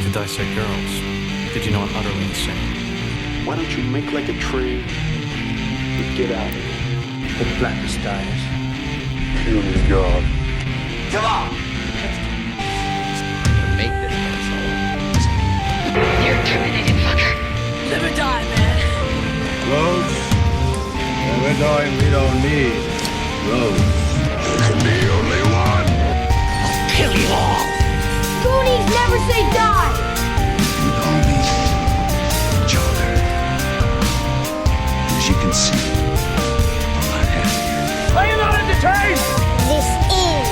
to dissect girls. Did you know I'm utterly insane? Why don't you make like a tree and get out of here? The blackest dies. Puny God. Come on! To make this console. You're terminated, fucker. Live or die, man. Roads? When we're going, we don't need roads. There can be only one. Kill you all. Goonies never say die. You call me Joker. As you can see, I'm not happy. Are you not entertained? This is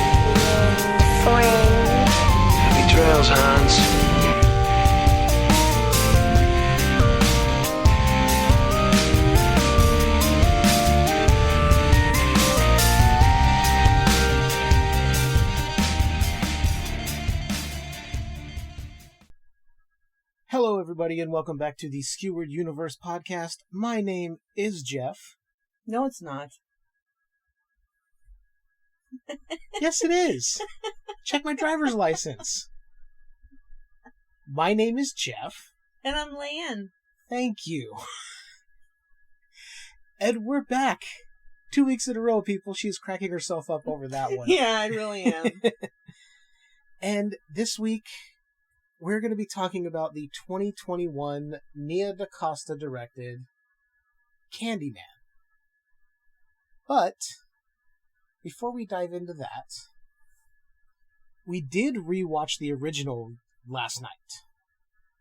friend. Happy trails, Hans. Hello, everybody, and welcome back to the Skewered Universe Podcast. My name is Jeff. No, it's not. Yes, it is. Check my driver's license. My name is Jeff. And I'm Leiann. Thank you. And we're back. 2 weeks in a row, people. She's cracking herself up over that one. Yeah, I really am. And this week, we're going to be talking about the 2021 Nia DiCosta directed Candyman. But before we dive into that, we did rewatch the original last night,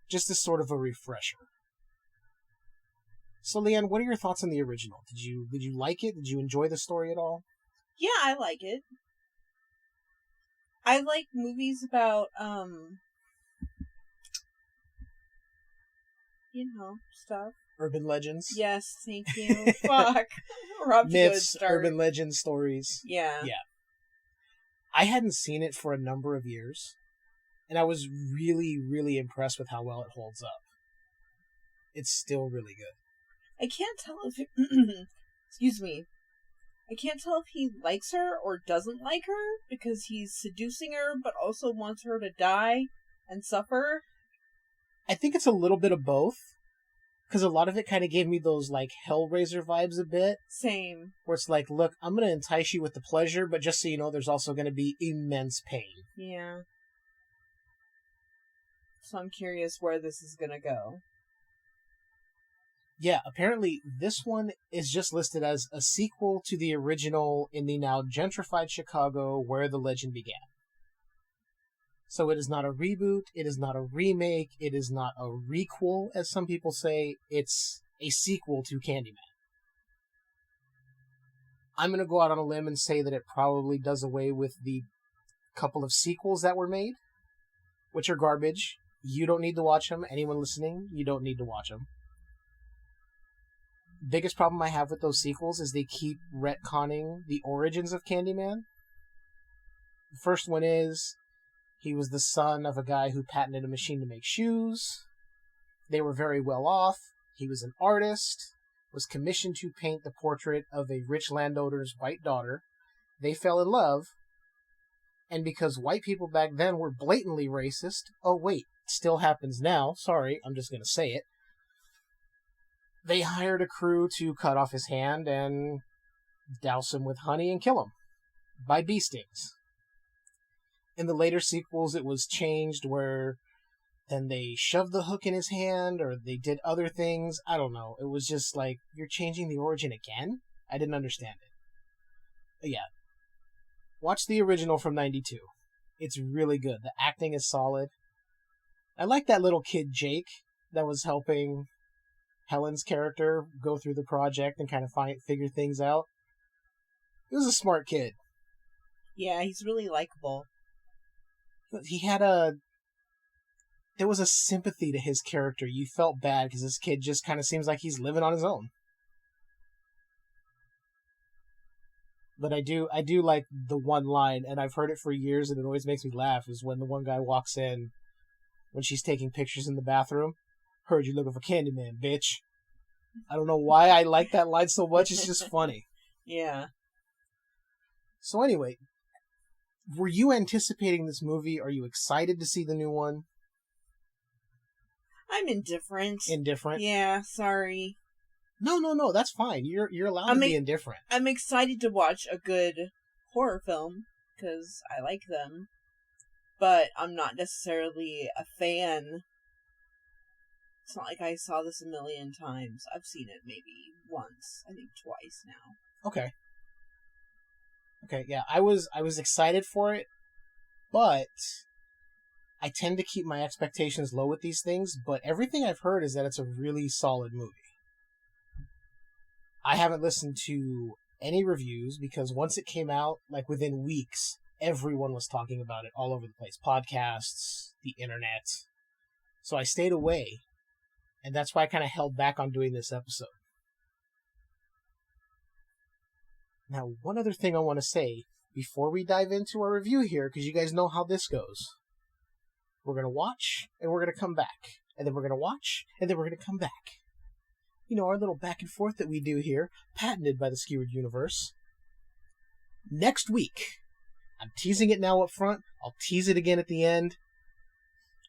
just as sort of a refresher. So, Leiann, what are your thoughts on the original? Did you like it? Did you enjoy the story at all? Yeah, I like it. I like movies about, stuff. Urban legends? Yes, thank you. Fuck. We're off to a good Myths, start. urban legend stories. Yeah. Yeah. I hadn't seen it for a number of years, and I was really, really impressed with how well it holds up. It's still really good. I can't tell if excuse me. I can't tell if he likes her or doesn't like her because he's seducing her but also wants her to die and suffer. I think it's a little bit of both, because a lot of it kind of gave me those, like, Hellraiser vibes a bit. Same. Where it's like, look, I'm going to entice you with the pleasure, but just so you know, there's also going to be immense pain. Yeah. So I'm curious where this is gonna go. Yeah, apparently this one is just listed as a sequel to the original in the now gentrified Chicago where the legend began. So it is not a reboot, it is not a remake, it is not a requel, as some people say. It's a sequel to Candyman. I'm going to go out on a limb and say that it probably does away with the couple of sequels that were made, which are garbage. You don't need to watch them. Anyone listening, you don't need to watch them. Biggest problem I have with those sequels is they keep retconning the origins of Candyman. The first one is he was the son of a guy who patented a machine to make shoes. They were very well off. He was an artist, was commissioned to paint the portrait of a rich landowner's white daughter. They fell in love, and because white people back then were blatantly racist, oh wait, it still happens now, sorry, I'm just going to say it, they hired a crew to cut off his hand and douse him with honey and kill him by bee stings. In the later sequels, it was changed where then they shoved the hook in his hand or they did other things. I don't know. It was just like, you're changing the origin again? I didn't understand it. But yeah. Watch the original from 92. It's really good. The acting is solid. I like that little kid Jake that was helping Helen's character go through the project and kind of figure things out. He was a smart kid. Yeah, he's really likable. There was a sympathy to his character. You felt bad because this kid just kind of seems like he's living on his own. But I do like the one line, and I've heard it for years, and it always makes me laugh, is when the one guy walks in, when she's taking pictures in the bathroom. Heard you looking for Candyman, bitch. I don't know why I like that line so much. It's just funny. Yeah. So anyway, were you anticipating this movie? Are you excited to see the new one? I'm indifferent. Indifferent? Yeah, sorry. No, that's fine. You're allowed to be indifferent. I'm excited to watch a good horror film, because I like them. But I'm not necessarily a fan. It's not like I saw this a million times. I've seen it maybe once. I think twice now. Okay, yeah, I was excited for it, but I tend to keep my expectations low with these things, but everything I've heard is that it's a really solid movie. I haven't listened to any reviews because once it came out, like within weeks, everyone was talking about it all over the place. Podcasts, the internet. So I stayed away, and that's why I kind of held back on doing this episode. Now, one other thing I want to say before we dive into our review here, because you guys know how this goes. We're going to watch, and we're going to come back. And then we're going to watch, and then we're going to come back. You know, our little back and forth that we do here, patented by the Skewered Universe. Next week, I'm teasing it now up front, I'll tease it again at the end.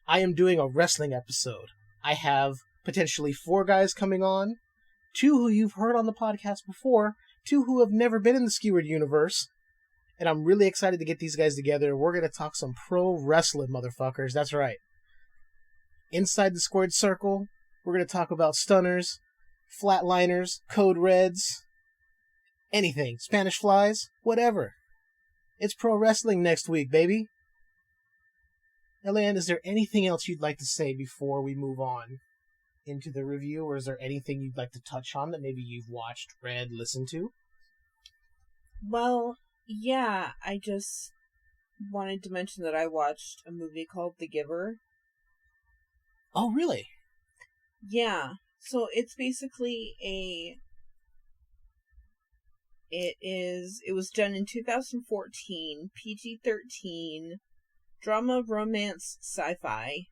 I am doing a wrestling episode. I have potentially 4 guys coming on, 2 who you've heard on the podcast before, 2 who have never been in the Skewered Universe, and I'm really excited to get these guys together. We're going to talk some pro wrestling, motherfuckers. That's right. Inside the squared circle, we're going to talk about stunners, flatliners, code reds, anything, Spanish flies, whatever. It's pro wrestling next week, baby. Leiann, is there anything else you'd like to say before we move on into the review, or is there anything you'd like to touch on that maybe you've watched, read, listened to? Well, yeah, I just wanted to mention that I watched a movie called The Giver. Oh, really? Yeah, so it's basically it was done in 2014, PG-13, drama, romance, sci-fi.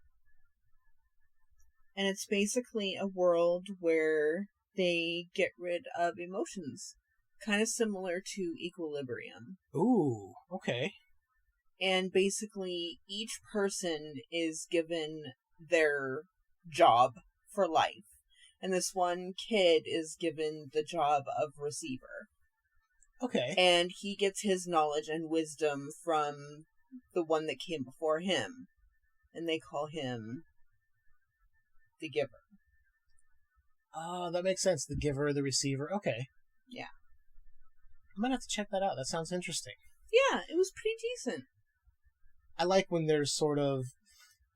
And it's basically a world where they get rid of emotions. Kind of similar to Equilibrium. Ooh, okay. And basically, each person is given their job for life. And this one kid is given the job of receiver. Okay. And he gets his knowledge and wisdom from the one that came before him. And they call him the Giver. Oh, that makes sense. The giver, the receiver. Okay. Yeah. I'm gonna have to check that out. That sounds interesting. Yeah, it was pretty decent. I like when there's sort of,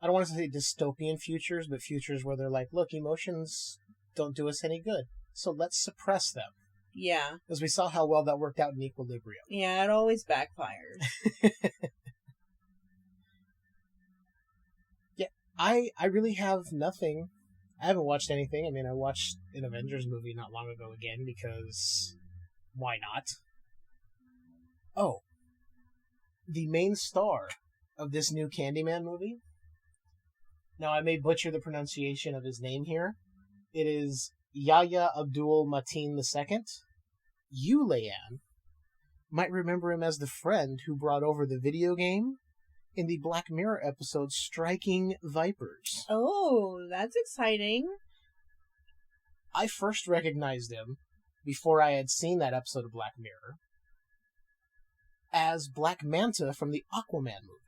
I don't want to say dystopian futures, but futures where they're like, look, emotions don't do us any good, so let's suppress them. Yeah. Because we saw how well that worked out in Equilibrium. Yeah, it always backfires. Yeah, I really have nothing. I haven't watched anything. I mean, I watched an Avengers movie not long ago again, because why not? Oh, the main star of this new Candyman movie. Now, I may butcher the pronunciation of his name here. It is Yahya Abdul Mateen II. You, Leiann, might remember him as the friend who brought over the video game in the Black Mirror episode Striking Vipers. Oh, that's exciting. I first recognized him, before I had seen that episode of Black Mirror, as Black Manta from the Aquaman movie.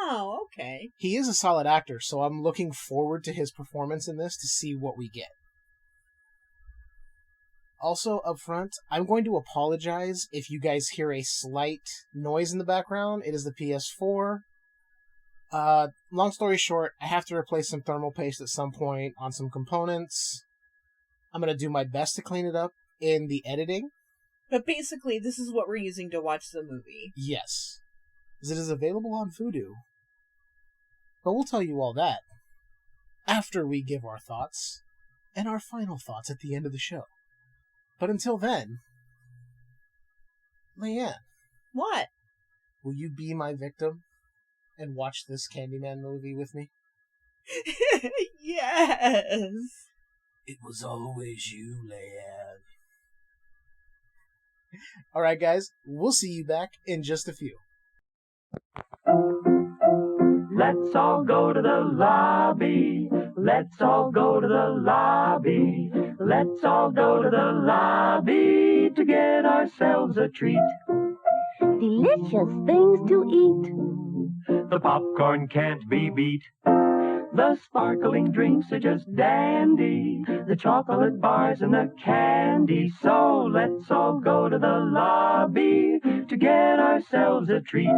Oh, okay. He is a solid actor, so I'm looking forward to his performance in this to see what we get. Also, up front, I'm going to apologize if you guys hear a slight noise in the background. It is the PS4. Long story short, I have to replace some thermal paste at some point on some components. I'm going to do my best to clean it up in the editing. But basically, this is what we're using to watch the movie. Yes, as it is available on Vudu. But we'll tell you all that after we give our thoughts, and our final thoughts at the end of the show. But until then, Leiann. What? Will you be my victim and watch this Candyman movie with me? Yes! It was always you, Leiann. Alright, guys, we'll see you back in just a few. Let's all go to the lobby. Let's all go to the lobby. Let's all go to the lobby to get ourselves a treat. Delicious things to eat. The popcorn can't be beat. The sparkling drinks are just dandy. The chocolate bars and the candy. So let's all go to the lobby to get ourselves a treat.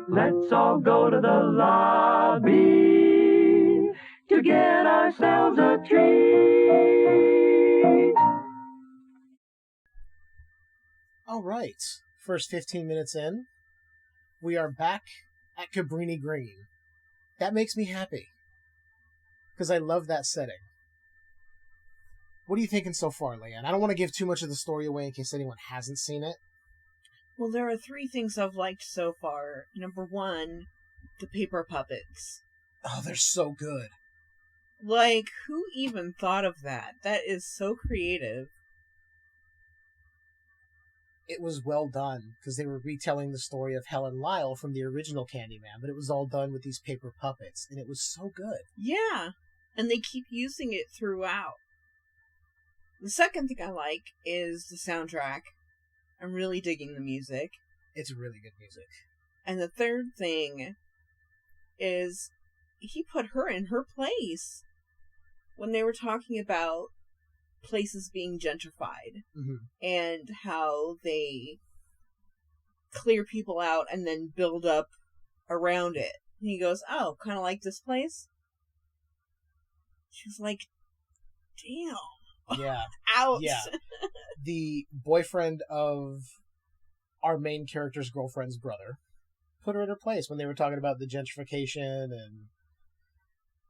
Let's all go to the lobby to get ourselves a treat. All right. First 15 minutes in, we are back at Cabrini Green. That makes me happy, because I love that setting. What are you thinking so far, Leiann? I don't want to give too much of the story away in case anyone hasn't seen it. Well, there are 3 things I've liked so far. Number 1, the paper puppets. Oh, they're so good. Like, who even thought of that? That is so creative. It was well done, because they were retelling the story of Helen Lyle from the original Candyman, but it was all done with these paper puppets, and it was so good. Yeah, and they keep using it throughout. The second thing I like is the soundtrack. I'm really digging the music. It's really good music. And the third thing is he put her in her place when they were talking about places being gentrified and how they clear people out and then build up around it. And he goes, oh, kind of like this place? She's like, damn. Yeah. Ouch. Yeah. The boyfriend of our main character's girlfriend's brother put her in her place when they were talking about the gentrification and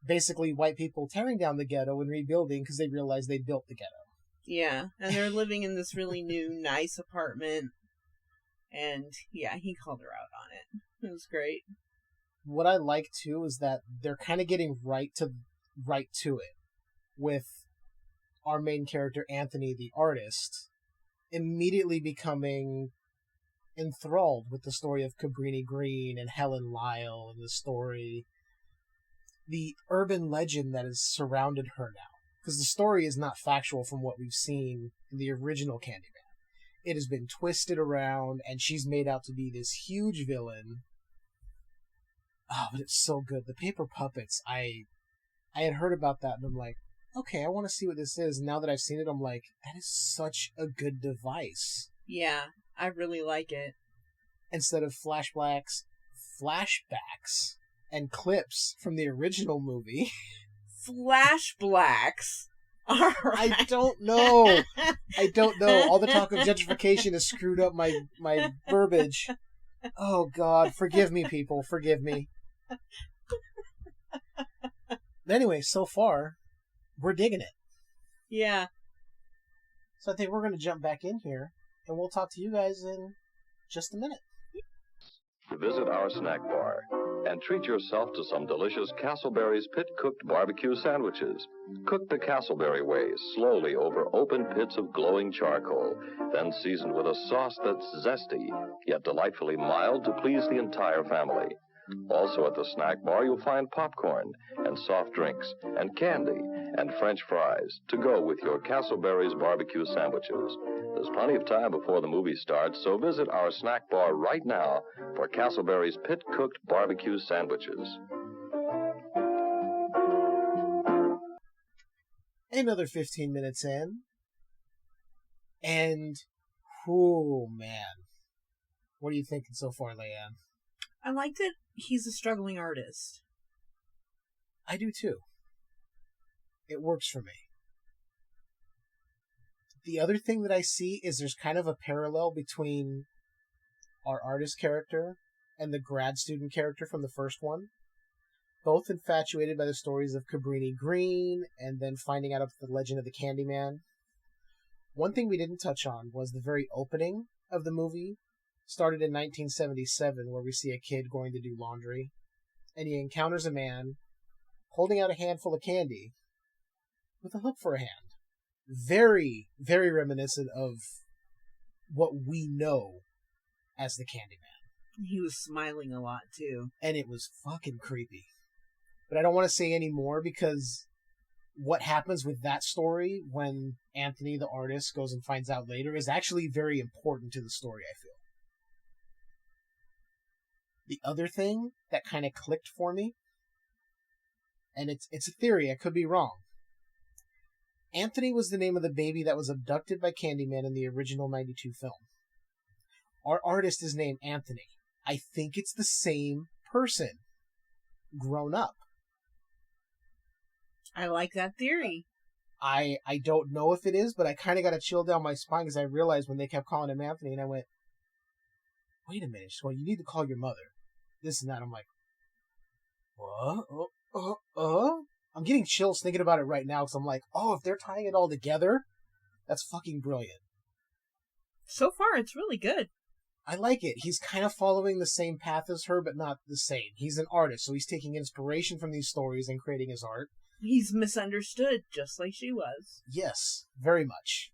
basically white people tearing down the ghetto and rebuilding because they realized they built the ghetto. Yeah, and they're living in this really new, nice apartment. And yeah, he called her out on it. It was great. What I like too is that they're kind of getting right to it with our main character, Anthony, the artist, immediately becoming enthralled with the story of Cabrini Green and Helen Lyle and the story, the urban legend that has surrounded her now. Because the story is not factual from what we've seen in the original Candyman. It has been twisted around, and she's made out to be this huge villain. Oh, but it's so good. The paper puppets, I had heard about that, and I'm like, okay, I want to see what this is. And now that I've seen it, I'm like, that is such a good device. Yeah, I really like it. Instead of flashbacks, and clips from the original movie. Flashbacks? All right. I don't know. All the talk of gentrification has screwed up my verbiage. Oh, God. Forgive me, people. Forgive me. Anyway, so far, we're digging it. Yeah. So I think we're going to jump back in here, and we'll talk to you guys in just a minute. Visit our snack bar and treat yourself to some delicious Castleberry's pit-cooked barbecue sandwiches. Cook the Castleberry way, slowly over open pits of glowing charcoal, then seasoned with a sauce that's zesty, yet delightfully mild to please the entire family. Also at the snack bar, you'll find popcorn and soft drinks and candy and French fries to go with your Castleberry's barbecue sandwiches. There's plenty of time before the movie starts, so visit our snack bar right now for Castleberry's pit-cooked barbecue sandwiches. Another 15 minutes in. And, oh man. What are you thinking so far, Leiann? I like that he's a struggling artist. I do too. It works for me. The other thing that I see is there's kind of a parallel between our artist character and the grad student character from the first one. Both infatuated by the stories of Cabrini Green and then finding out about the legend of the Candyman. One thing we didn't touch on was the very opening of the movie. Started in 1977, where we see a kid going to do laundry, and he encounters a man holding out a handful of candy with a hook for a hand. Very, very reminiscent of what we know as the Candyman. He was smiling a lot, too. And it was fucking creepy. But I don't want to say any more because what happens with that story when Anthony, the artist, goes and finds out later is actually very important to the story, I feel. The other thing that kind of clicked for me, and it's a theory, I could be wrong. Anthony was the name of the baby that was abducted by Candyman in the original 92 film. Our artist is named Anthony. I think it's the same person, grown up. I like that theory. I don't know if it is, but I kind of got a chill down my spine because I realized when they kept calling him Anthony, and I went, wait a minute, well, you need to call your mother. This and that. I'm like, what? I'm getting chills thinking about it right now because I'm like, oh, if they're tying it all together, that's fucking brilliant. So far, it's really good. I like it. He's kind of following the same path as her, but not the same. He's an artist, so he's taking inspiration from these stories and creating his art. He's misunderstood, just like she was. Yes, very much.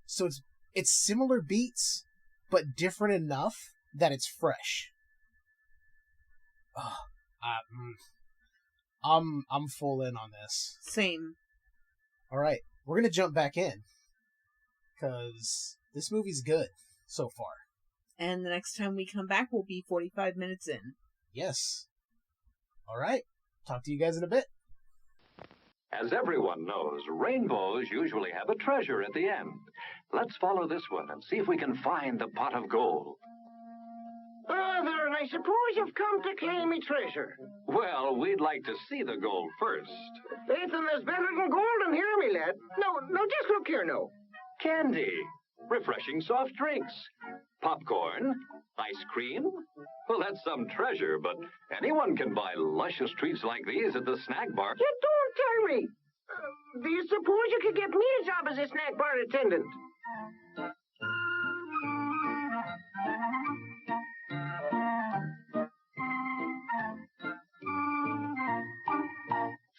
So it's similar beats, but different enough that it's fresh. I'm full in on this. Same. All right, we're gonna jump back in because this movie's good so far. And the next time we come back, we'll be 45 minutes in. Yes. All right. Talk to you guys in a bit. As everyone knows, rainbows usually have a treasure at the end. Let's follow this one and see if we can find the pot of gold. Oh, there, and I suppose you've come to claim me treasure. Well, we'd like to see the gold first. Ethan, there's better than gold in here, me lad. No, just look here, no. Candy, refreshing soft drinks, popcorn, ice cream. Well, that's some treasure, but anyone can buy luscious treats like these at the snack bar. You don't tell me. Do you suppose you could get me a job as a snack bar attendant?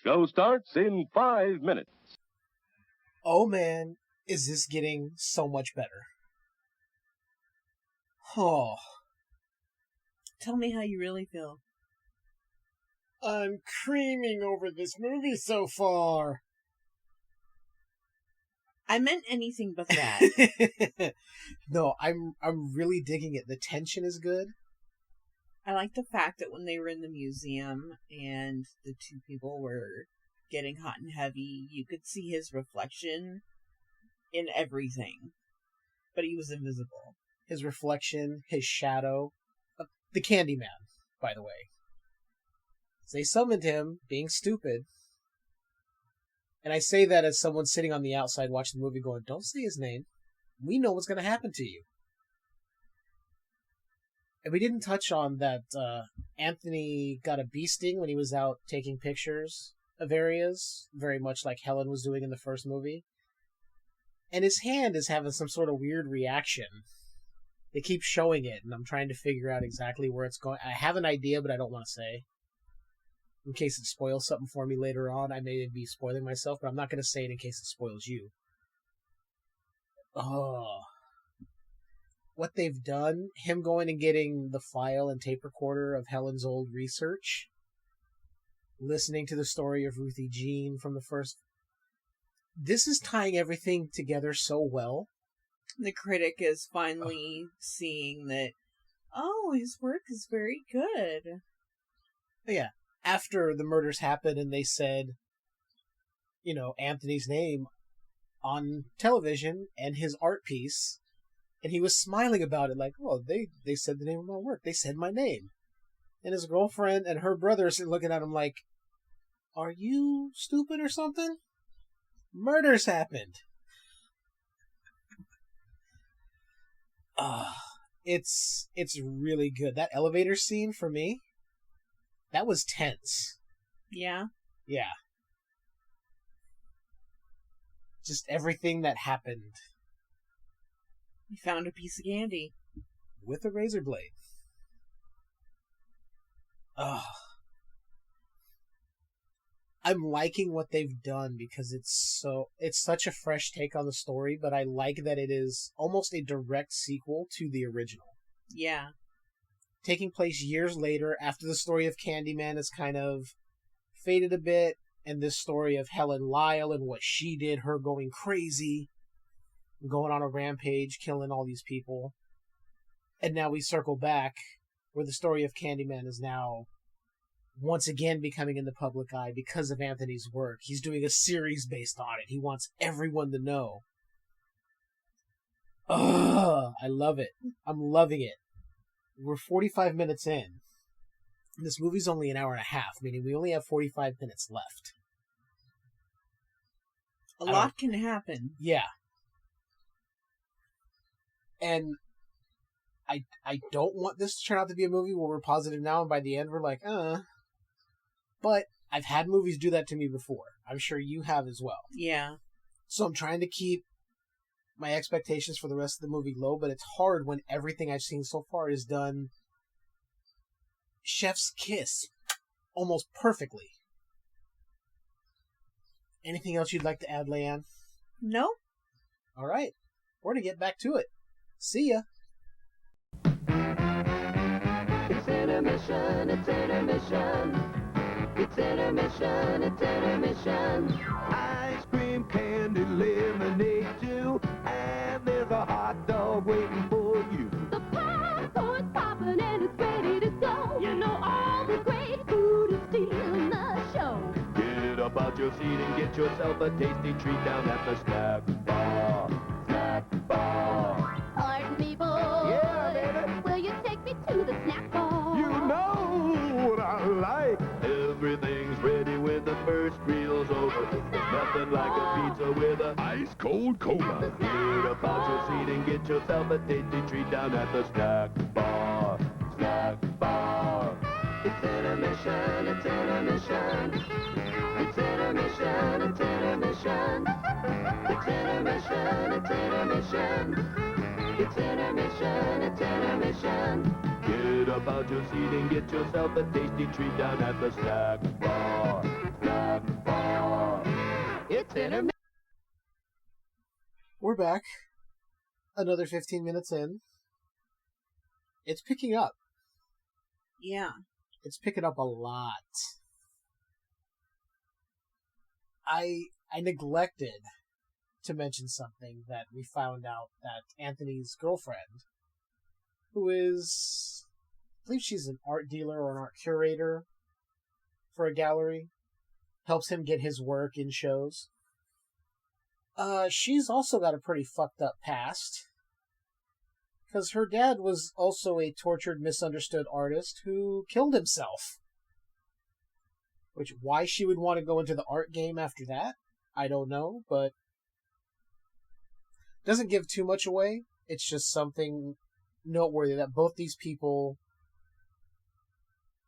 Show starts in 5 minutes. Oh man, is this getting so much better. Oh. Tell me how you really feel. I'm creaming over this movie so far. I meant anything but that. No, I'm really digging it. The tension is good. I like the fact that when they were in the museum and the two people were getting hot and heavy, you could see his reflection in everything. But he was invisible. His reflection, his shadow. The Candyman, by the way. They summoned him, being stupid. And I say that as someone sitting on the outside watching the movie going, don't say his name. We know what's going to happen to you. And we didn't touch on that Anthony got a bee sting when he was out taking pictures of areas, very much like Helen was doing in the first movie. And his hand is having some sort of weird reaction. They keep showing it, and I'm trying to figure out exactly where it's going. I have an idea, but I don't want to say. In case it spoils something for me later on, I may be spoiling myself, but I'm not going to say it in case it spoils you. Oh. What they've done, him going and getting the file and tape recorder of Helen's old research, listening to the story of Ruthie Jean from the first. This is tying everything together so well. The critic is finally seeing that, oh, his work is very good. Yeah. After the murders happened and they said, Anthony's name on television and his art piece, and he was smiling about it like, oh, they said the name of my work. They said my name. And his girlfriend and her brother are looking at him like, are you stupid or something? Murders happened. It's really good. That elevator scene for me, that was tense. Yeah? Yeah. Just everything that happened. He found a piece of candy. With a razor blade. I'm liking what they've done because it's such a fresh take on the story, but I like that it is almost a direct sequel to the original. Yeah. Taking place years later after the story of Candyman is kind of faded a bit, and this story of Helen Lyle and what she did, her going crazy, going on a rampage, killing all these people. And now we circle back where the story of Candyman is now once again becoming in the public eye because of Anthony's work. He's doing a series based on it. He wants everyone to know. Ugh, I love it. I'm loving it. We're 45 minutes in. This movie's only an hour and a half, meaning we only have 45 minutes left. A lot can happen. Yeah. And I don't want this to turn out to be a movie where we're positive now and by the end we're like, But I've had movies do that to me before. I'm sure you have as well. Yeah. So I'm trying to keep my expectations for the rest of the movie low, but it's hard when everything I've seen so far is done chef's kiss almost perfectly. Anything else you'd like to add, Leiann? No. All right. We're going to get back to it. See ya. It's intermission, it's intermission. It's intermission, it's intermission. Ice cream, candy, lemonade too. And there's a hot dog waiting for you. The popcorn's popping and it's ready to go. You know all the great food is stealing the show. Get up out your seat and get yourself a tasty treat down at the snack bar. Snack bar. Pardon me, boy. Yeah, baby. Will you take me to the snack bar? You know what I like. Everything's ready when the first meal's over. There's nothing like a pizza with a ice cold cola. Get up out your seat and get yourself a tasty treat down at the snack bar. Snack bar. It's intermission, it's intermission. It's intermission, it's intermission. It's intermission, it's intermission. It's intermission, it's intermission. Get up out your seat and get yourself a tasty treat down at the snack bar. Snack bar. It's intermission. We're back. Another 15 minutes in. It's picking up. Yeah. It's picking up a lot. I neglected to mention something that we found out that Anthony's girlfriend, who is, I believe she's an art dealer or an art curator for a gallery, helps him get his work in shows. She's also got a pretty fucked up past, because her dad was also a tortured, misunderstood artist who killed himself. Which, why she would want to go into the art game after that, I don't know, but doesn't give too much away. It's just something noteworthy that both these people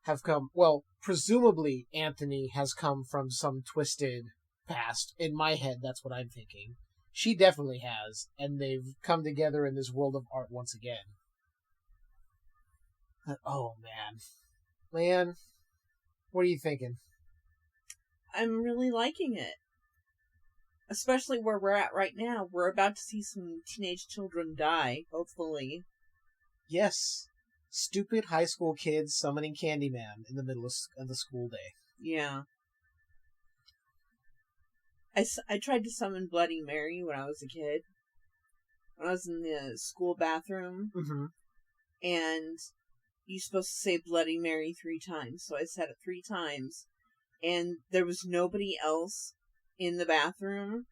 have come, well, presumably Anthony has come from some twisted past. In my head, that's what I'm thinking. She definitely has, and they've come together in this world of art once again. Oh, man. Leiann, what are you thinking? I'm really liking it. Especially where we're at right now. We're about to see some teenage children die, hopefully. Yes. Stupid high school kids summoning Candyman in the middle of the school day. Yeah. I tried to summon Bloody Mary when I was a kid. When I was in the school bathroom. Mm-hmm. And you're supposed to say Bloody Mary 3 times. So I said it 3 times. And there was nobody else in the bathroom,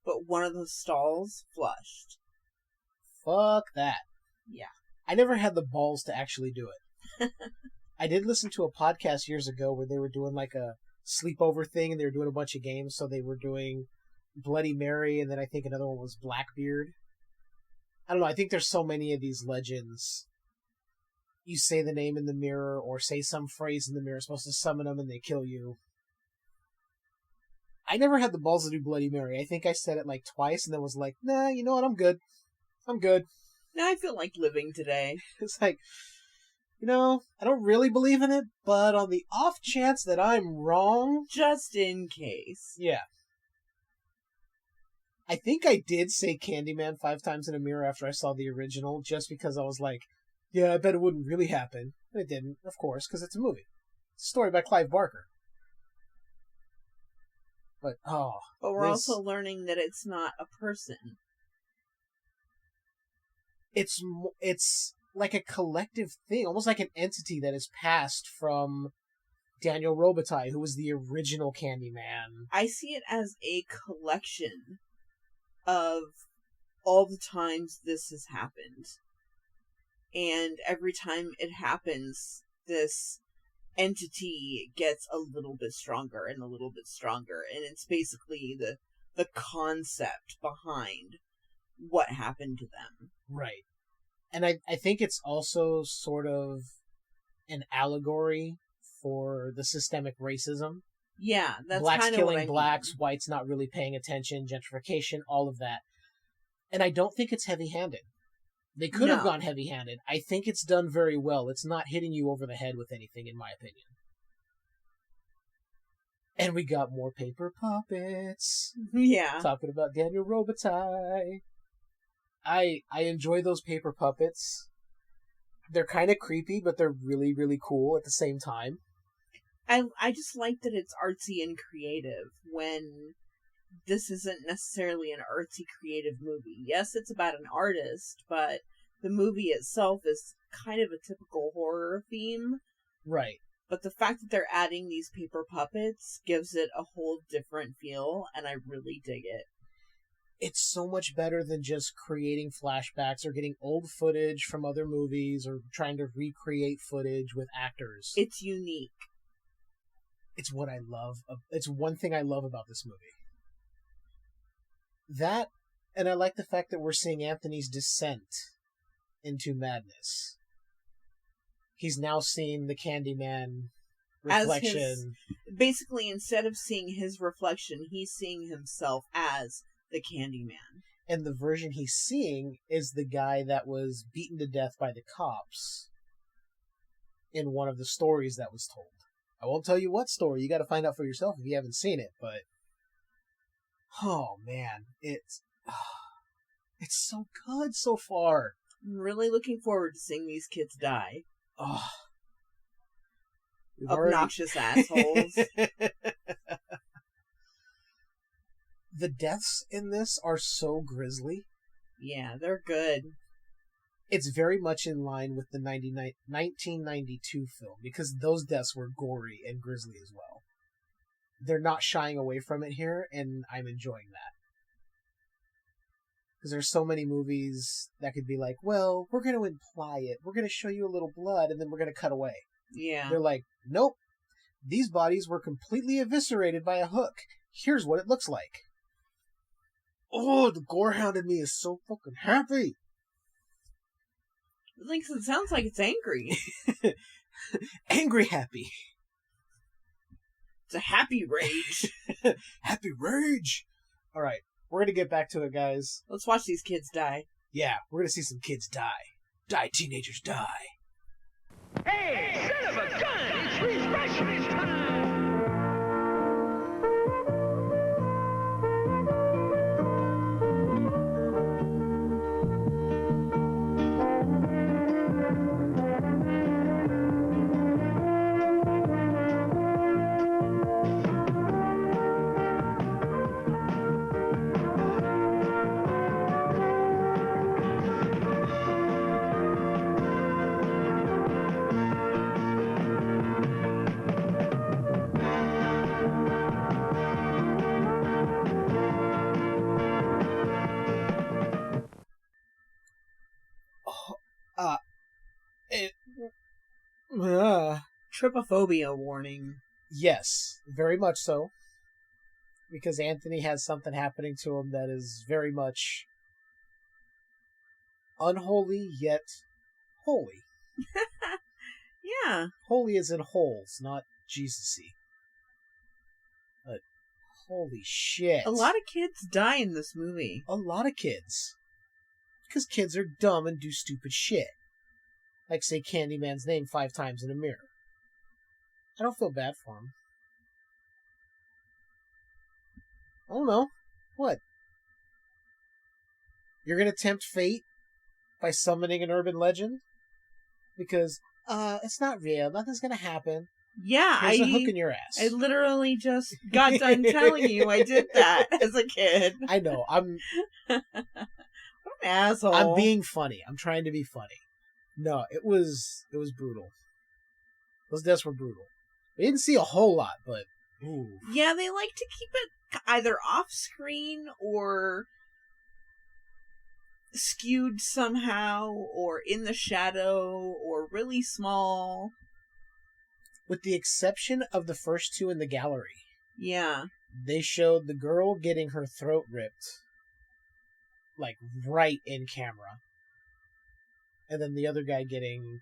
but one of the stalls flushed. Fuck that. Yeah. I never had the balls to actually do it. I did listen to a podcast years ago where they were doing like a sleepover thing, and they were doing a bunch of games. So they were doing Bloody Mary, and then I think another one was Blackbeard. I don't know. I think there's so many of these legends. You say the name in the mirror, or say some phrase in the mirror, supposed to summon them, and they kill you. I never had the balls to do Bloody Mary. I think I said it like twice, and then was like, nah, you know what? I'm good. I'm good. Now I feel like living today. It's like, you know, I don't really believe in it, but on the off chance that I'm wrong... Just in case. Yeah. I think I did say Candyman 5 times in a mirror after I saw the original, just because I was like, yeah, I bet it wouldn't really happen. And it didn't, of course, because it's a movie. It's a story by Clive Barker. But we're also learning that it's not a person. It's like a collective thing, almost like an entity that is passed from Daniel Robitaille, who was the original Candyman. I see it as a collection of all the times this has happened. And every time it happens, this entity gets a little bit stronger and a little bit stronger. And it's basically the concept behind what happened to them. Right. And I think it's also sort of an allegory for the systemic racism. Yeah, that's blacks kind of killing what I blacks, mean. whites not really paying attention, gentrification, all of that. And I don't think it's heavy-handed. They could have gone heavy-handed. I think it's done very well. It's not hitting you over the head with anything, in my opinion. And we got more paper puppets. Yeah. Talking about Daniel Robitaille. I enjoy those paper puppets. They're kind of creepy, but they're really, really cool at the same time. I just like that it's artsy and creative when this isn't necessarily an artsy creative movie. Yes, it's about an artist, but the movie itself is kind of a typical horror theme. Right. But the fact that they're adding these paper puppets gives it a whole different feel, and I really dig it. It's so much better than just creating flashbacks or getting old footage from other movies or trying to recreate footage with actors. It's unique. It's what I love. It's one thing I love about this movie. That, and I like the fact that we're seeing Anthony's descent into madness. He's now seeing the Candyman reflection. Basically, instead of seeing his reflection, he's seeing himself as the Candyman. And the version he's seeing is the guy that was beaten to death by the cops in one of the stories that was told. I won't tell you what story. You got to find out for yourself if you haven't seen it, but oh man, it's so good so far. I'm really looking forward to seeing these kids die. Oh, obnoxious assholes. The deaths in this are so grisly. Yeah, they're good. It's very much in line with the 1992 film, because those deaths were gory and grisly as well. They're not shying away from it here, and I'm enjoying that. Because there's so many movies that could be like, well, we're going to imply it. We're going to show you a little blood, and then we're going to cut away. Yeah. They're like, nope. These bodies were completely eviscerated by a hook. Here's what it looks like. Oh, the gorehound in me is so fucking happy. It sounds like it's angry. Angry happy. It's a happy rage. Happy rage. All right, we're going to get back to it, guys. Let's watch these kids die. Yeah, we're going to see some kids die. Die, teenagers, die. Hey, son of a gun! It's refreshment time! Trypophobia warning. Yes, very much so. Because Anthony has something happening to him that is very much unholy yet holy. Yeah. Holy as in holes, not Jesus-y. But holy shit. A lot of kids die in this movie. A lot of kids. Because kids are dumb and do stupid shit. Like say Candyman's name 5 times in a mirror. I don't feel bad for him. I don't know. What? You're gonna tempt fate by summoning an urban legend? Because, it's not real. Nothing's gonna happen. Yeah, Here's a hook in your ass. I literally just got done telling you I did that as a kid. I know. I'm What an asshole. I'm being funny. I'm trying to be funny. No, it was brutal. Those deaths were brutal. We didn't see a whole lot, but ooh. Yeah, they like to keep it either off screen or skewed somehow, or in the shadow, or really small. With the exception of the first two in the gallery. Yeah. They showed the girl getting her throat ripped, like, right in camera. And then the other guy getting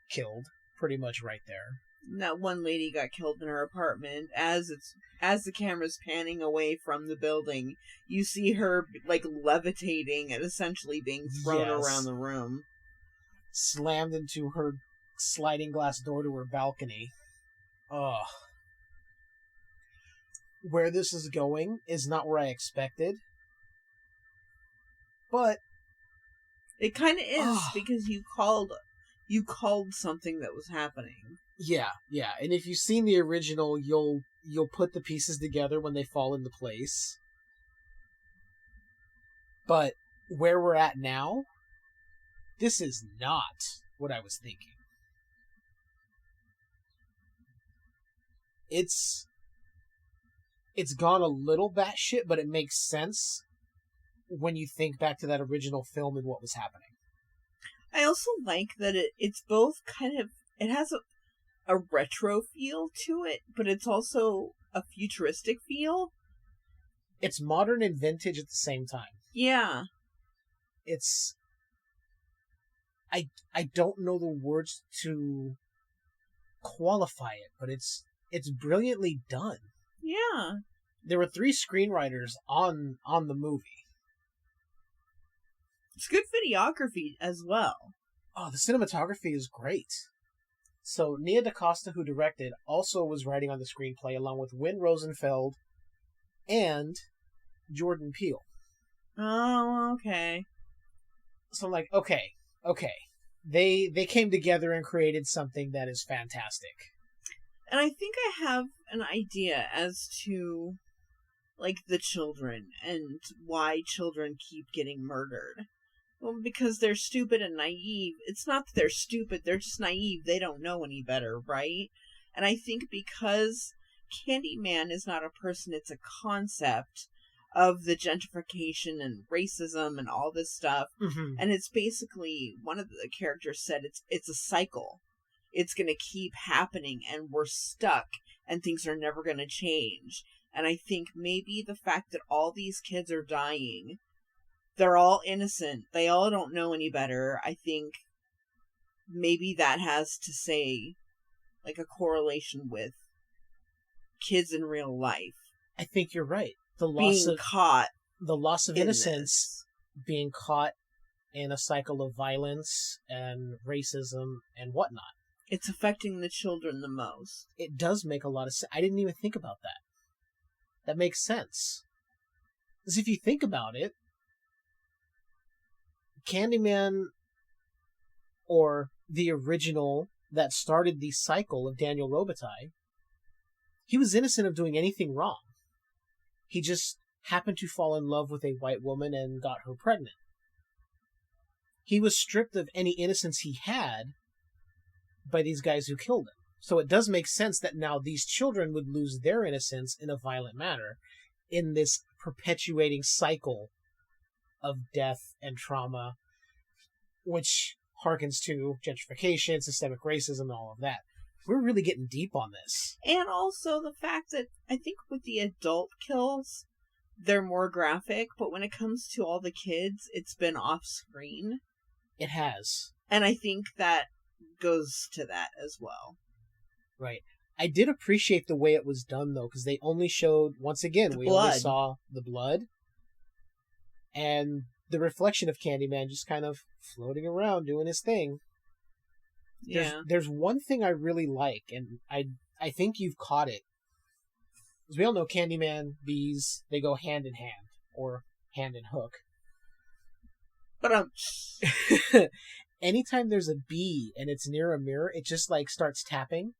killed, pretty much right there. That one lady got killed in her apartment. As the camera's panning away from the building, you see her, like, levitating and essentially being thrown around the room. Slammed into her sliding glass door to her balcony. Ugh. Where this is going is not where I expected. But it kind of is, because you called something that was happening. Yeah. And if you've seen the original, you'll put the pieces together when they fall into place. But where we're at now, this is not what I was thinking. It's gone a little batshit, but it makes sense when you think back to that original film and what was happening. I also like that it's both kind of, it has a retro feel to it, but it's also a futuristic feel. It's modern and vintage at the same time. Yeah. It's... I don't know the words to qualify it, but it's brilliantly done. Yeah. There were 3 screenwriters on the movie. It's good videography as well. Oh, the cinematography is great. So, Nia DiCosta, who directed, also was writing on the screenplay along with Wynn Rosenfeld and Jordan Peele. Oh, okay. So I'm like, okay. They came together and created something that is fantastic. And I think I have an idea as to, like, the children and why children keep getting murdered. Well, because they're stupid and naive. It's not that they're stupid, they're just naive. They don't know any better, right? And I think because Candyman is not a person, it's a concept of the gentrification and racism and all this stuff. Mm-hmm. And it's basically, one of the characters said, it's a cycle. It's going to keep happening and we're stuck and things are never going to change. And I think maybe the fact that all these kids are dying, they're all innocent, they all don't know any better. I think maybe that has to say, like, a correlation with kids in real life. I think you're right. The loss of innocence, being caught in a cycle of violence and racism and whatnot. It's affecting the children the most. It does make a lot of sense. I didn't even think about that. That makes sense. Because if you think about it, Candyman, or the original that started the cycle of Daniel Robitaille, he was innocent of doing anything wrong. He just happened to fall in love with a white woman and got her pregnant. He was stripped of any innocence he had by these guys who killed him. So it does make sense that now these children would lose their innocence in a violent manner in this perpetuating cycle of death and trauma, which harkens to gentrification, systemic racism, and all of that. We're really getting deep on this. And also the fact that I think with the adult kills, they're more graphic, but when it comes to all the kids, it's been off screen. It has. And I think that goes to that as well. Right. I did appreciate the way it was done, though, because they only showed, once again, we only saw the blood and the reflection of Candyman just kind of floating around doing his thing. There's one thing I really like, and I think you've caught it. As we all know, Candyman, bees, they go hand in hand, or hand in hook. But anytime there's a bee and it's near a mirror, it just, like, starts tapping.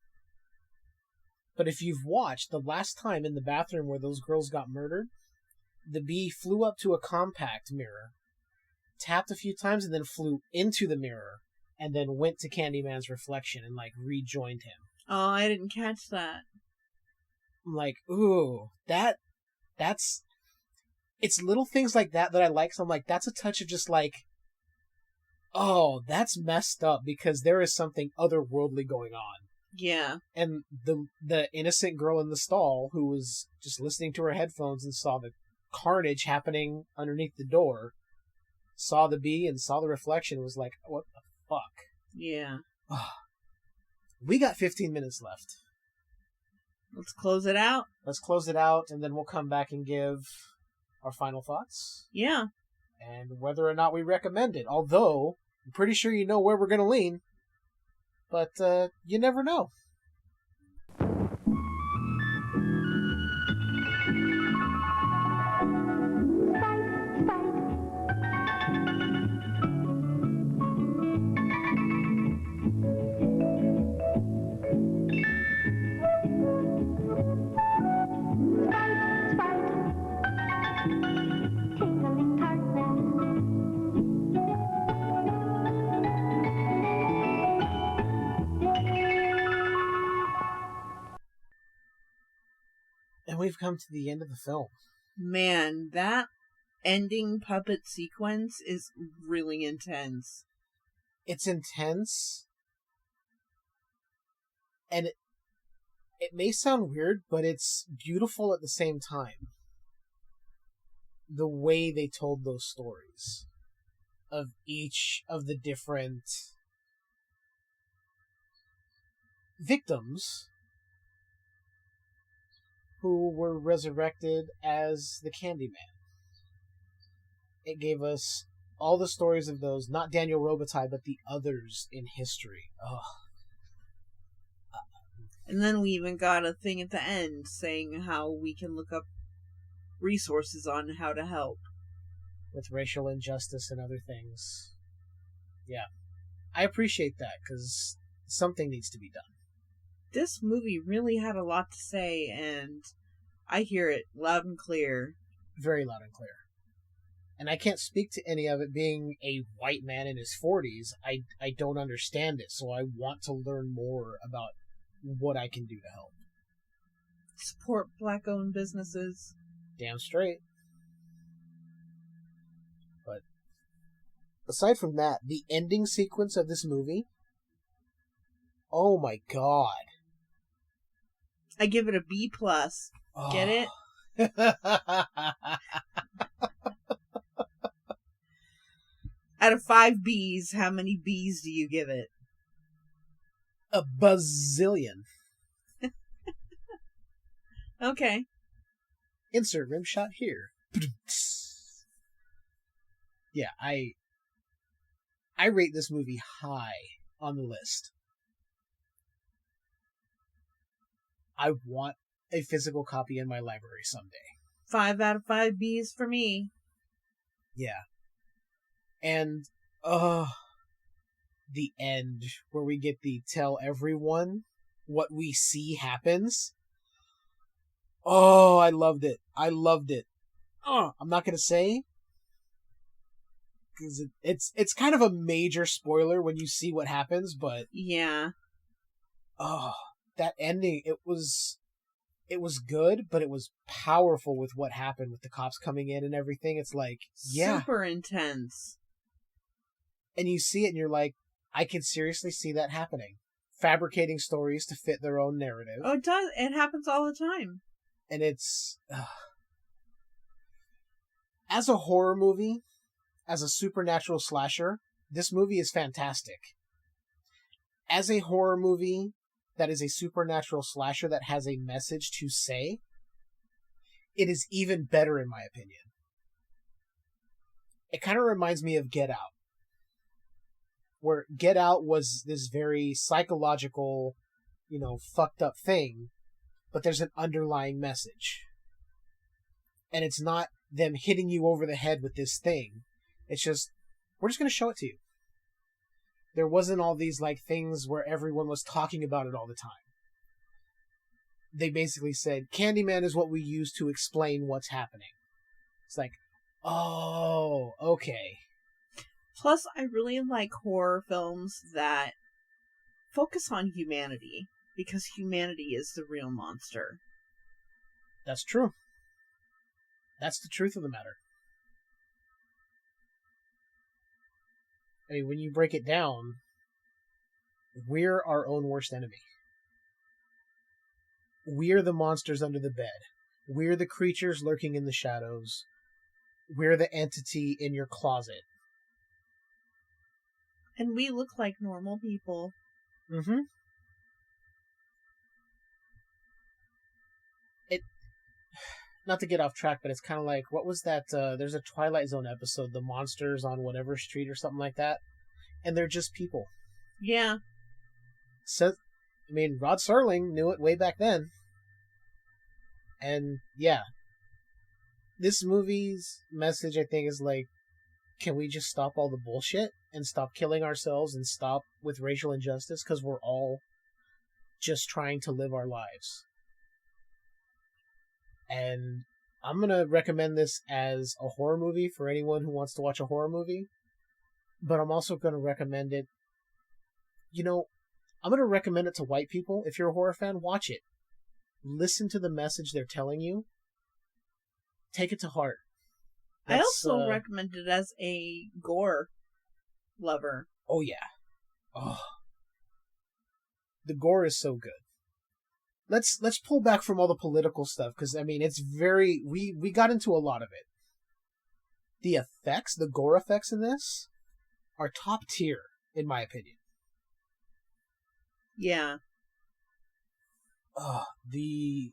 But if you've watched, the last time in the bathroom where those girls got murdered, the bee flew up to a compact mirror, tapped a few times, and then flew into the mirror, and then went to Candyman's reflection and, like, rejoined him. Oh, I didn't catch that. I'm like, ooh, that's... It's little things like that I like, so I'm like, that's a touch of just, like, oh, that's messed up, because there is something otherworldly going on. Yeah. And the innocent girl in the stall who was just listening to her headphones and saw the carnage happening underneath the door, saw the bee and saw the reflection, was like, what the fuck? Yeah. We got 15 minutes left. Let's close it out. Let's close it out, and then we'll come back and give our final thoughts. Yeah. And whether or not we recommend it. Although, I'm pretty sure you know where we're going to lean. But you never know. And we've come to the end of the film. Man, that ending puppet sequence is really intense. It's intense. And it may sound weird, but it's beautiful at the same time. The way they told those stories of each of the different victims who were resurrected as the Candyman. It gave us all the stories of those, not Daniel Robitaille, but the others in history. Oh. And then we even got a thing at the end saying how we can look up resources on how to help. With racial injustice and other things. Yeah. I appreciate that, because something needs to be done. This movie really had a lot to say, and I hear it loud and clear. Very loud and clear. And I can't speak to any of it being a white man in his 40s. I don't understand it, so I want to learn more about what I can do to help. Support black-owned businesses. Damn straight. But aside from that, the ending sequence of this movie, oh my god. I give it a B+. Get it? Out of 5 B's, how many B's do you give it? A bazillion. Okay. Insert rim shot here. Yeah, I rate this movie high on the list. I want a physical copy in my library someday. 5 out of 5 B's for me. Yeah. And, the end, where we get the tell everyone what we see happens. Oh, I loved it. I loved it. I'm not going to say, because it's kind of a major spoiler when you see what happens, but... Yeah. Oh, that ending, it was good, but it was powerful with what happened with the cops coming in and everything. It's like, yeah. Super intense. And you see it and you're like, I can seriously see that happening. Fabricating stories to fit their own narrative. Oh, it does. It happens all the time. And it's... As a horror movie, as a supernatural slasher, this movie is fantastic. As a horror movie that is a supernatural slasher that has a message to say, it is even better in my opinion. It kind of reminds me of Get Out. Where Get Out was this very psychological, fucked up thing, but there's an underlying message. And it's not them hitting you over the head with this thing. It's just, we're just going to show it to you. There wasn't all these things where everyone was talking about it all the time. they basically said, Candyman is what we use to explain what's happening. It's like, oh, okay. Plus, I really like horror films that focus on humanity, because humanity is the real monster. That's true. That's the truth of the matter. I mean, when you break it down, we're our own worst enemy. We're the monsters under the bed. We're the creatures lurking in the shadows. We're the entity in your closet. And we look like normal people. Mm-hmm. Not to get off track, but it's kind of like, what was that? There's a Twilight Zone episode, The Monsters on Whatever Street or something like that. And they're just people. Yeah. So, I mean, Rod Serling knew it way back then. And, yeah. This movie's message, I think, is like, can we just stop all the bullshit and stop killing ourselves and stop with racial injustice? Because we're all just trying to live our lives. And I'm going to recommend this as a horror movie for anyone who wants to watch a horror movie. But I'm also going to recommend it. You know, I'm going to recommend it to white people. If you're a horror fan, watch it. Listen to the message they're telling you. Take it to heart. I also recommend it as a gore lover. Oh, yeah. Oh. The gore is so good. Let's pull back from all the political stuff, because, I mean, it's very... We got into a lot of it. The effects, the gore effects in this, are top tier, in my opinion. Yeah. The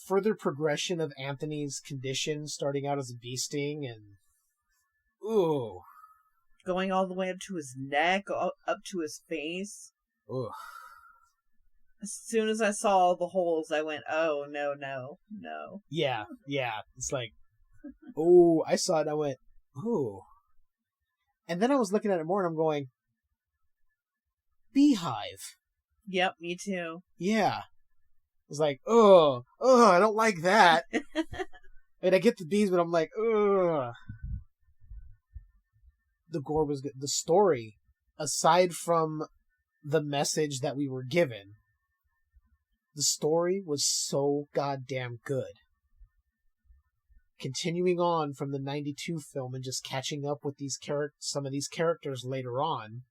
further progression of Anthony's condition, starting out as a bee sting, and... Ooh. Going all the way up to his neck, up to his face. Ooh. As soon as I saw all the holes, I went, oh, no. Yeah. It's like, oh, I saw it and I went, ooh. And then I was looking at it more and I'm going, beehive. Yep, me too. Yeah. I was like, oh, I don't like that. And I get the bees, but I'm like, ugh. The gore was good. The story, aside from the message that we were given, the story was so goddamn good. Continuing on from the 92 film and just catching up with some of these characters later on,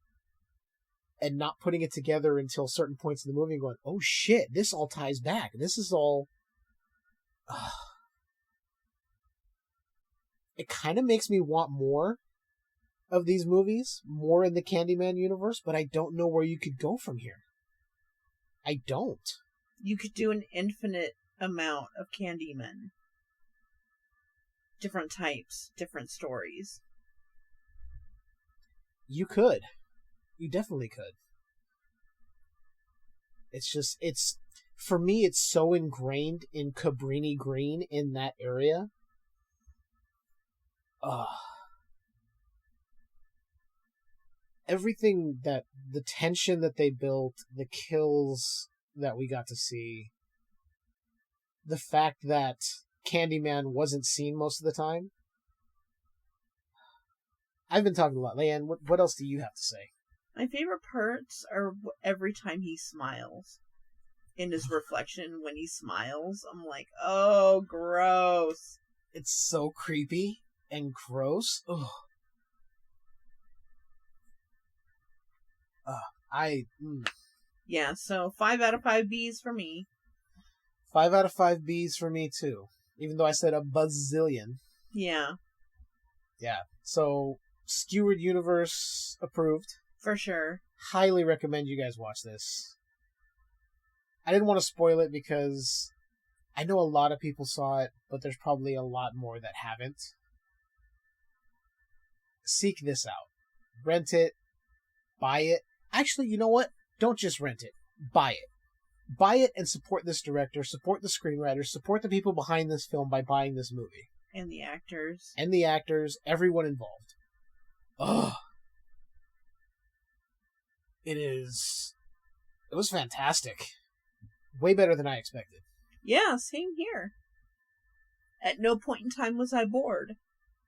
and not putting it together until certain points in the movie and going, oh shit, this all ties back. This is all... It kind of makes me want more of these movies, more in the Candyman universe, but I don't know where you could go from here. I don't. You could do an infinite amount of Candyman. Different types, different stories. You could. You definitely could. For me, it's so ingrained in Cabrini Green in that area. Everything the tension that they built, the kills that we got to see, the fact that Candyman wasn't seen most of the time. I've been talking a lot. Leiann, what else do you have to say? My favorite parts are every time he smiles. In his reflection, when he smiles, I'm like, oh, gross. It's so creepy and gross. Ugh. Yeah, so 5 out of 5 B's for me. 5 out of 5 B's for me, too. Even though I said a buzzillion. Yeah. Yeah. So, Skewered Universe approved. For sure. Highly recommend you guys watch this. I didn't want to spoil it because I know a lot of people saw it, but there's probably a lot more that haven't. Seek this out. Rent it. Buy it. Actually, you know what? Don't just rent it. Buy it. Buy it and support this director, support the screenwriters, support the people behind this film by buying this movie. And the actors. And the actors, everyone involved. Ugh. It was fantastic. Way better than I expected. Yeah, same here. At no point in time was I bored.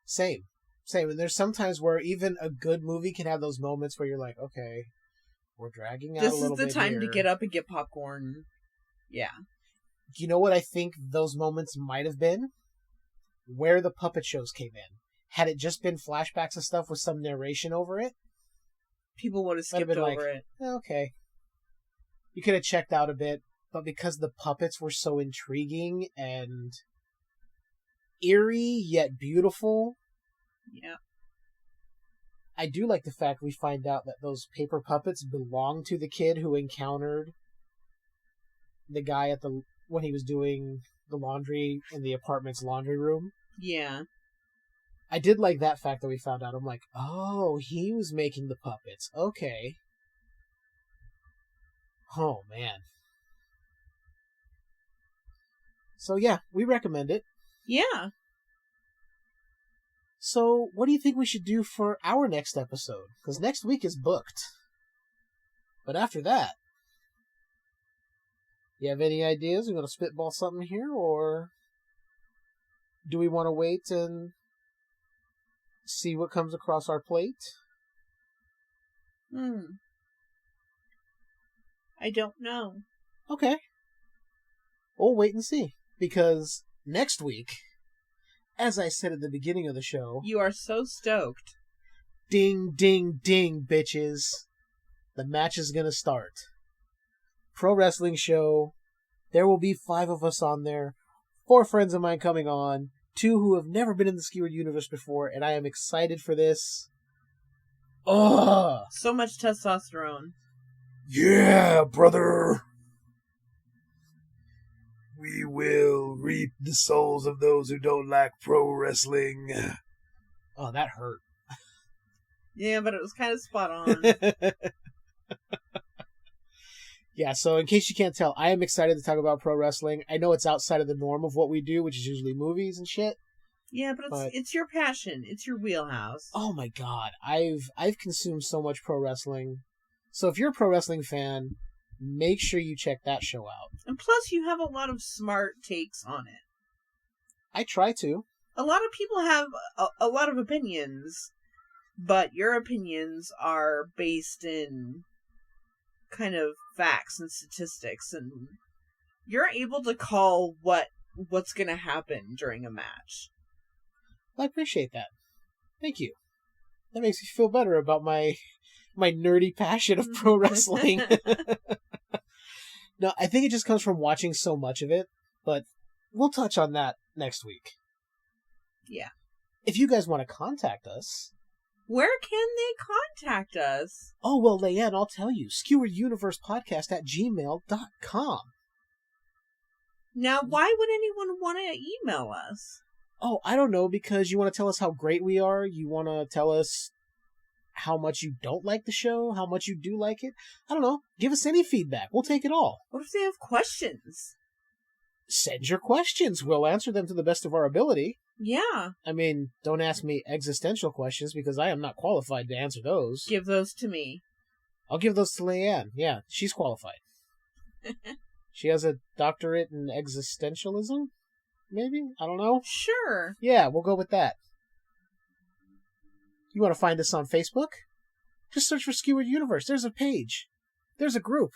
Same. And there's sometimes where even a good movie can have those moments where you're like, okay, we're dragging out a little bit. This is the time here. to get up and get popcorn. Yeah. You know what I think those moments might have been? Where the puppet shows came in. Had it just been flashbacks and stuff with some narration over it, people would have skipped over it. Okay. You could have checked out a bit, but because the puppets were so intriguing and eerie yet beautiful. Yeah. I do like the fact we find out that those paper puppets belong to the kid who encountered the guy when he was doing the laundry in the apartment's laundry room. Yeah. I did like that fact that we found out. I'm like, oh, he was making the puppets. Okay. Oh, man. So, yeah, we recommend it. Yeah. So, what do you think we should do for our next episode? Because next week is booked. But after that, you have any ideas? We're going to spitball something here, or do we want to wait and see what comes across our plate? I don't know. Okay. We'll wait and see. Because next week, as I said at the beginning of the show... You are so stoked. Ding, ding, ding, bitches. The match is gonna start. Pro wrestling show. There will be 5 of us on there. 4 friends of mine coming on. 2 who have never been in the Skewered Universe before, and I am excited for this. Ugh! So much testosterone. Yeah, brother! We will reap the souls of those who don't like pro wrestling. Oh, that hurt. Yeah, but it was kind of spot on. Yeah, so in case you can't tell, I am excited to talk about pro wrestling. I know it's outside of the norm of what we do, which is usually movies and shit. Yeah, but it's your passion. It's your wheelhouse. Oh my god, I've consumed so much pro wrestling. So if you're a pro wrestling fan, make sure you check that show out. And plus, you have a lot of smart takes on it. I try to. A lot of people have a lot of opinions, but your opinions are based in kind of facts and statistics, and you're able to call what's going to happen during a match. I appreciate that. Thank you. That makes me feel better about my nerdy passion of pro wrestling. No, I think it just comes from watching so much of it, but we'll touch on that next week. Yeah. If you guys want to contact us... Where can they contact us? Oh, well, Leiann, I'll tell you. Skewered Universe Podcast at gmail.com. Now, why would anyone want to email us? Oh, I don't know, because you want to tell us how great we are? You want to tell us how much you don't like the show? How much you do like it? I don't know. Give us any feedback. We'll take it all. What if they have questions? Send your questions. We'll answer them to the best of our ability. Yeah. I mean, don't ask me existential questions because I am not qualified to answer those. Give those to me. I'll give those to Leiann. Yeah, she's qualified. She has a doctorate in existentialism? Maybe? I don't know. Sure. Yeah, we'll go with that. You want to find us on Facebook? Just search for Skewered Universe. There's a page. There's a group.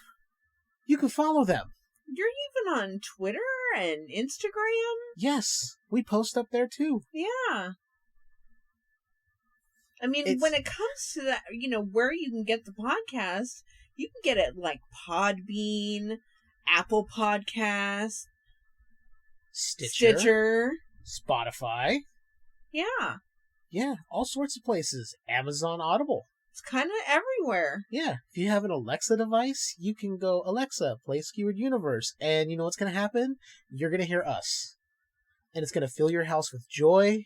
You can follow them. You're even on Twitter and Instagram? Yes, we post up there too. Yeah. I mean, when it comes to that, where you can get the podcast, you can get it like Podbean, Apple Podcasts, Stitcher, Spotify. Yeah. Yeah, all sorts of places. Amazon Audible. It's kind of everywhere. Yeah, if you have an Alexa device, you can go, Alexa, play Skewered Universe. And you know what's going to happen? You're going to hear us. And it's going to fill your house with joy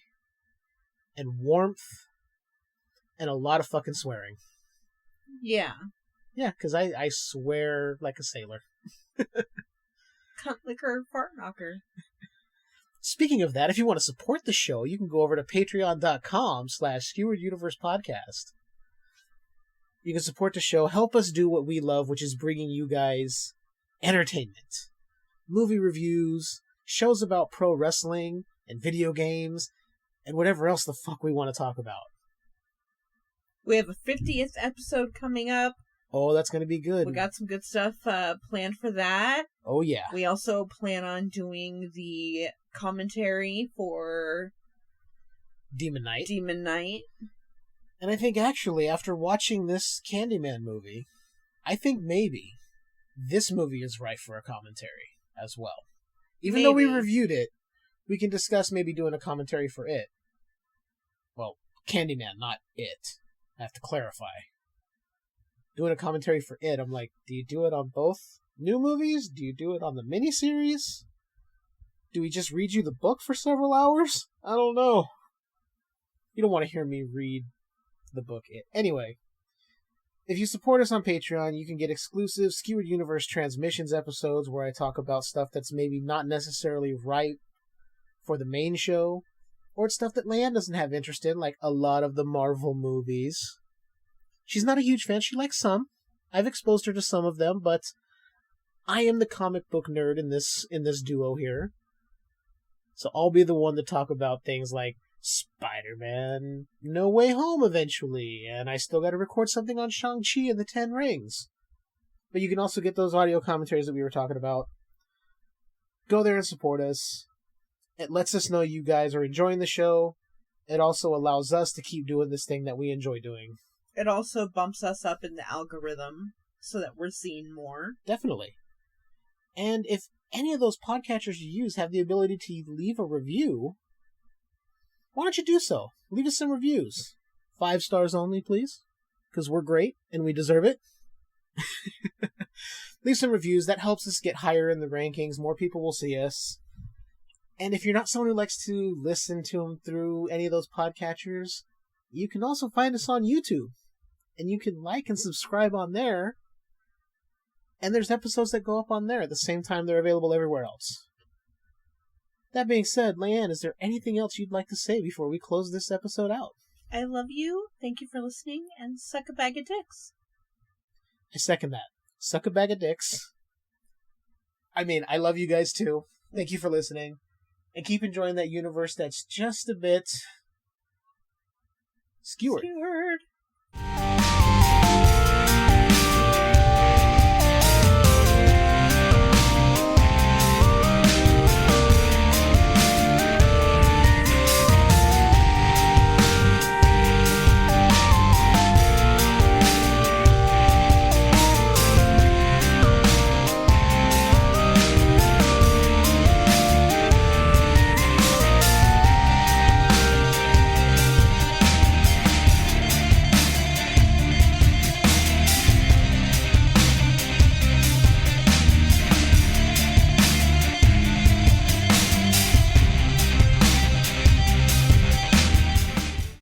and warmth and a lot of fucking swearing. Yeah. Yeah, because I swear like a sailor. Cunt liquor, fart knocker. Speaking of that, if you want to support the show, you can go over to patreon.com/Skewered Universe Podcast. You can support the show, help us do what we love, which is bringing you guys entertainment. movie reviews, shows about pro wrestling, and video games, and whatever else the fuck we want to talk about. We have a 50th episode coming up. Oh, that's going to be good. We got some good stuff planned for that. Oh, yeah. We also plan on doing the commentary for Demon Knight. And I think actually, after watching this Candyman movie, I think maybe this movie is right for a commentary as well. Even though we reviewed it, we can discuss maybe doing a commentary for it. Well, Candyman, not it. I have to clarify. Doing a commentary for it, I'm like, do you do it on both new movies? Do you do it on the miniseries? Do we just read you the book for several hours? I don't know. You don't want to hear me read the book. Anyway, if you support us on Patreon, you can get exclusive Skewered Universe Transmissions episodes where I talk about stuff that's maybe not necessarily right for the main show, or it's stuff that Leiann doesn't have interest in, like a lot of the Marvel movies. She's not a huge fan. She likes some. I've exposed her to some of them, but I am the comic book nerd in this duo here. So I'll be the one to talk about things like Spider-Man No Way Home eventually, and I still got to record something on Shang-Chi and the Ten Rings. But you can also get those audio commentaries that we were talking about. Go there and support us. It lets us know you guys are enjoying the show. It also allows us to keep doing this thing that we enjoy doing. It also bumps us up in the algorithm so that we're seen more. Definitely. And if any of those podcatchers you use have the ability to leave a review, why don't you do so? Leave us some reviews. 5 stars only, please. Because we're great and we deserve it. Leave some reviews. That helps us get higher in the rankings. More people will see us. And if you're not someone who likes to listen to them through any of those podcatchers, you can also find us on YouTube. And you can like and subscribe on there. And there's episodes that go up on there at the same time they're available everywhere else. That being said, Leiann, is there anything else you'd like to say before we close this episode out? I love you. Thank you for listening. And suck a bag of dicks. I second that. Suck a bag of dicks. I mean, I love you guys too. Thank you for listening. And keep enjoying that universe that's just a bit skewered. Skewered.